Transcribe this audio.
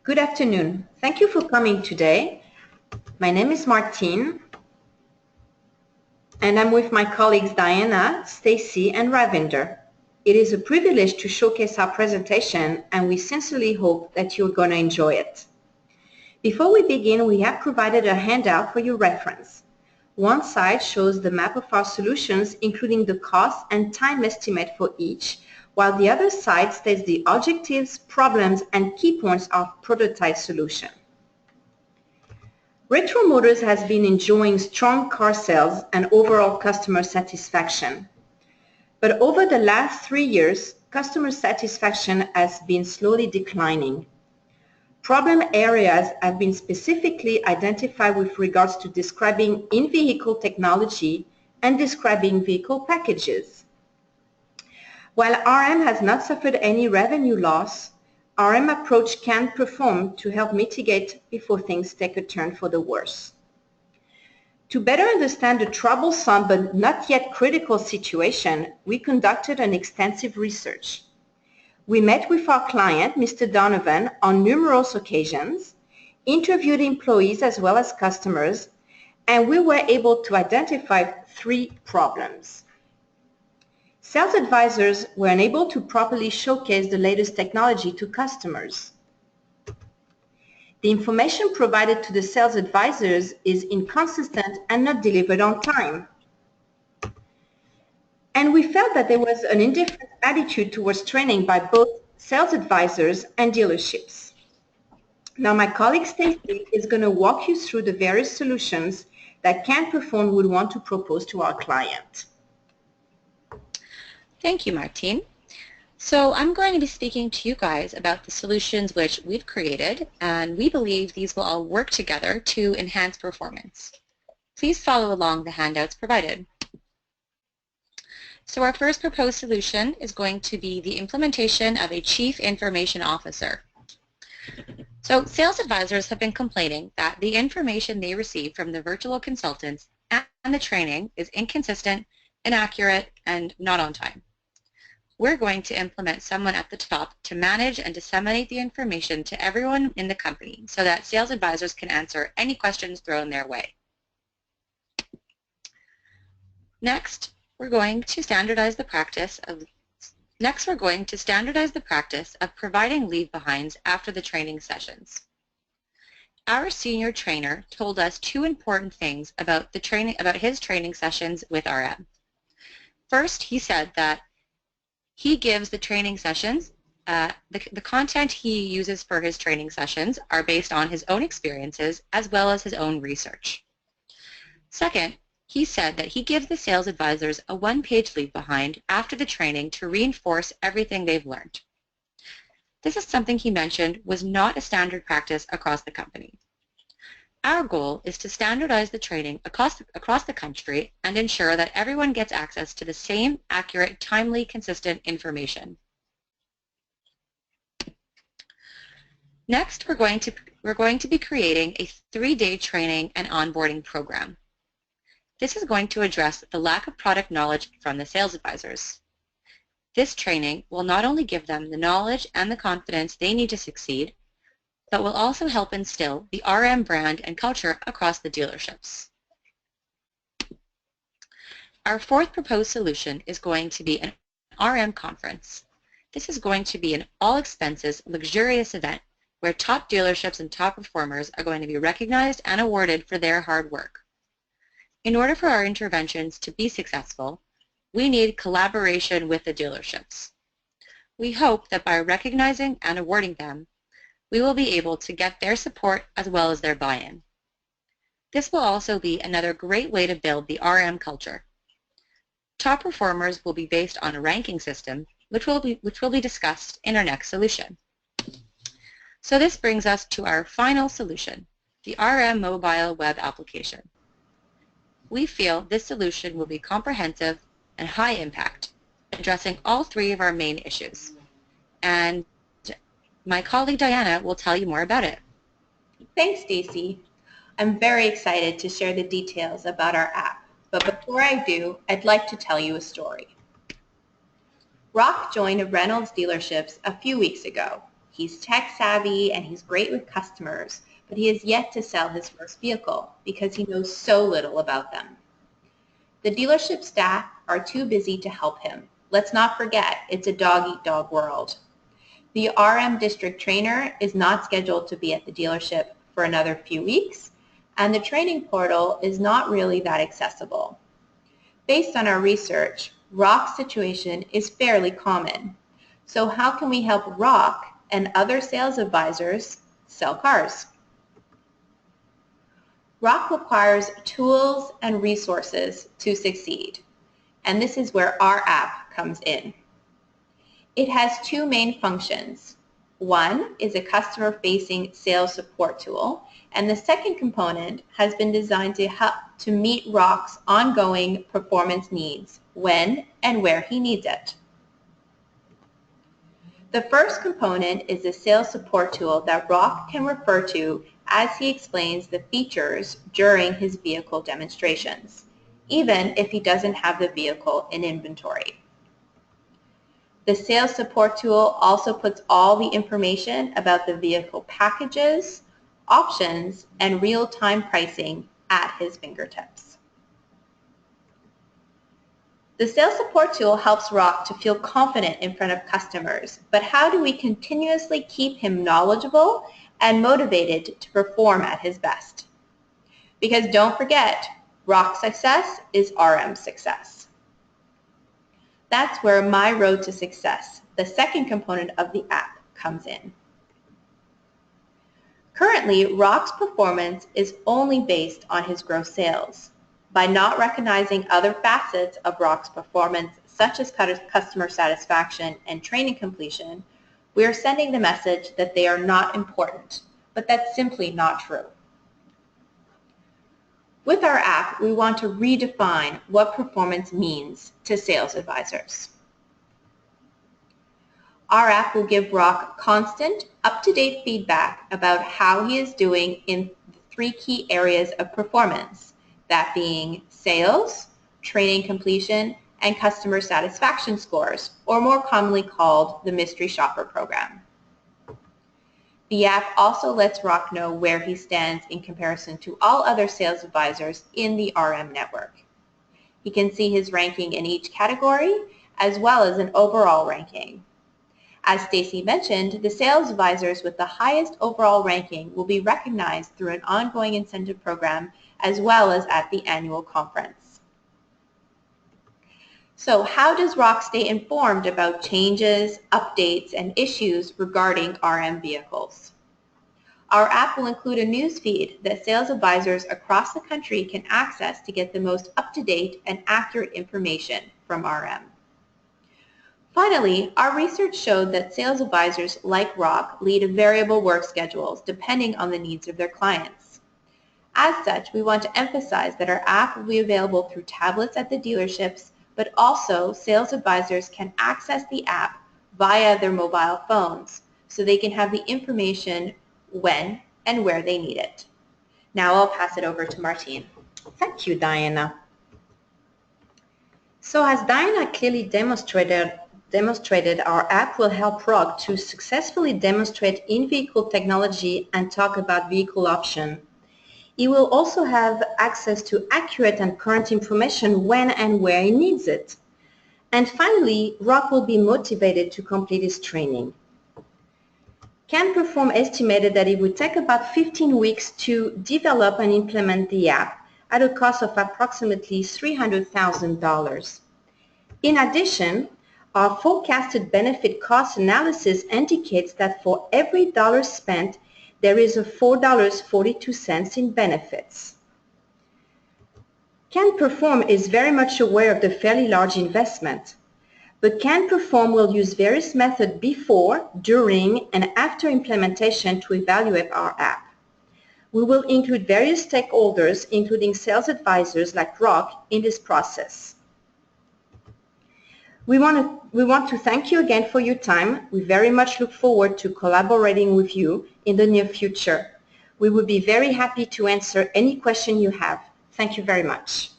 Good afternoon. Thank you for coming today. My name is Martine, and I'm with my colleagues Diana, Stacy, and Ravinder. It is a privilege to showcase our presentation, and we sincerely hope that you're going to enjoy it. Before we begin, we have provided a handout for your reference. One side shows the map of our solutions, including the cost and time estimate for each, while the other side states the objectives, problems, and key points of prototype solution. Retro Motors has been enjoying strong car sales and overall customer satisfaction. But over the last 3 years, customer satisfaction has been slowly declining. Problem areas have been specifically identified with regards to describing in-vehicle technology and describing vehicle packages. While RM has not suffered any revenue loss, RM approach can perform to help mitigate before things take a turn for the worse. To better understand the troublesome but not yet critical situation, we conducted an extensive research. We met with our client, Mr. Donovan, on numerous occasions, interviewed employees as well as customers, and we were able to identify 3 problems. Sales advisors were unable to properly showcase the latest technology to customers. The information provided to the sales advisors is inconsistent and not delivered on time. And we felt that there was an indifferent attitude towards training by both sales advisors and dealerships. Now my colleague Stacy is going to walk you through the various solutions that Can Perform would want to propose to our client. Thank you, Martine. So I'm going to be speaking to you guys about the solutions which we've created, and we believe these will all work together to enhance performance. Please follow along the handouts provided. So our first proposed solution is going to be the implementation of a Chief Information Officer. So sales advisors have been complaining that the information they receive from the virtual consultants and the training is inconsistent, inaccurate, and not on time. We're going to implement someone at the top to manage and disseminate the information to everyone in the company so that sales advisors can answer any questions thrown their way. Next, we're going to standardize the practice of providing leave-behinds after the training sessions. Our senior trainer told us 2 important things about his training sessions with RM. First, he said that he gives the training sessions, the content he uses for his training sessions are based on his own experiences as well as his own research. Second, he said that he gives the sales advisors a 1-page leave-behind after the training to reinforce everything they've learned. This is something he mentioned was not a standard practice across the company. Our goal is to standardize the training across the country and ensure that everyone gets access to the same accurate, timely, consistent information. Next, we're going to be creating a 3-day training and onboarding program. This is going to address the lack of product knowledge from the sales advisors. This training will not only give them the knowledge and the confidence they need to succeed, but will also help instill the RM brand and culture across the dealerships. Our 4th proposed solution is going to be an RM conference. This is going to be an all-expenses, luxurious event where top dealerships and top performers are going to be recognized and awarded for their hard work. In order for our interventions to be successful, we need collaboration with the dealerships. We hope that by recognizing and awarding them, we will be able to get their support as well as their buy-in. This will also be another great way to build the RM culture. Top performers will be based on a ranking system, which will be discussed in our next solution. So this brings us to our final solution, the RM mobile web application. We feel this solution will be comprehensive and high impact, addressing all 3 of our main issues. And my colleague Diana will tell you more about it. Thanks, Stacy. I'm very excited to share the details about our app, but before I do, I'd like to tell you a story. Rock joined Reynolds dealerships a few weeks ago. He's tech savvy and he's great with customers, but he has yet to sell his first vehicle because he knows so little about them. The dealership staff are too busy to help him. Let's not forget, it's a dog-eat-dog world. The RM district trainer is not scheduled to be at the dealership for another few weeks, and the training portal is not really that accessible. Based on our research, Rock's situation is fairly common. So how can we help Rock and other sales advisors sell cars? Rock requires tools and resources to succeed, and this is where our app comes in. It has two main functions. One is a customer-facing sales support tool, and the second component has been designed to help to meet Rock's ongoing performance needs when and where he needs it. The first component is a sales support tool that Rock can refer to as he explains the features during his vehicle demonstrations, even if he doesn't have the vehicle in inventory. The sales support tool also puts all the information about the vehicle packages, options, and real-time pricing at his fingertips. The sales support tool helps Rock to feel confident in front of customers, but how do we continuously keep him knowledgeable and motivated to perform at his best? Because don't forget, Rock's success is RM's success. That's where My Road to Success, the second component of the app, comes in. Currently, Rock's performance is only based on his gross sales. By not recognizing other facets of Rock's performance, such as customer satisfaction and training completion, we are sending the message that they are not important, but that's simply not true. With our app, we want to redefine what performance means to sales advisors. Our app will give Rock constant, up-to-date feedback about how he is doing in the three key areas of performance, that being sales, training completion, and customer satisfaction scores, or more commonly called the Mystery Shopper program. The app also lets Rock know where he stands in comparison to all other sales advisors in the RM network. He can see his ranking in each category, as well as an overall ranking. As Stacy mentioned, the sales advisors with the highest overall ranking will be recognized through an ongoing incentive program as well as at the annual conference. So how does Rock stay informed about changes, updates, and issues regarding RM vehicles? Our app will include a news feed that sales advisors across the country can access to get the most up-to-date and accurate information from RM. Finally, our research showed that sales advisors like Rock lead variable work schedules depending on the needs of their clients. As such, we want to emphasize that our app will be available through tablets at the dealerships, but also sales advisors can access the app via their mobile phones so they can have the information when and where they need it. Now I'll pass it over to Martine. Thank you, Diana. So as Diana clearly demonstrated, our app will help Rock to successfully demonstrate in-vehicle technology and talk about vehicle option. He will also have access to accurate and current information when and where he needs it. And finally, Rock will be motivated to complete his training. CanPerform estimated that it would take about 15 weeks to develop and implement the app at a cost of approximately $300,000. In addition, our forecasted benefit cost analysis indicates that for every dollar spent, there is a $4.42 in benefits. CanPerform is very much aware of the fairly large investment, but CanPerform will use various methods before, during, and after implementation to evaluate our app. We will include various stakeholders, including sales advisors like Rock, in this process. We want to thank you again for your time. We very much look forward to collaborating with you in the near future. We would be very happy to answer any question you have. Thank you very much.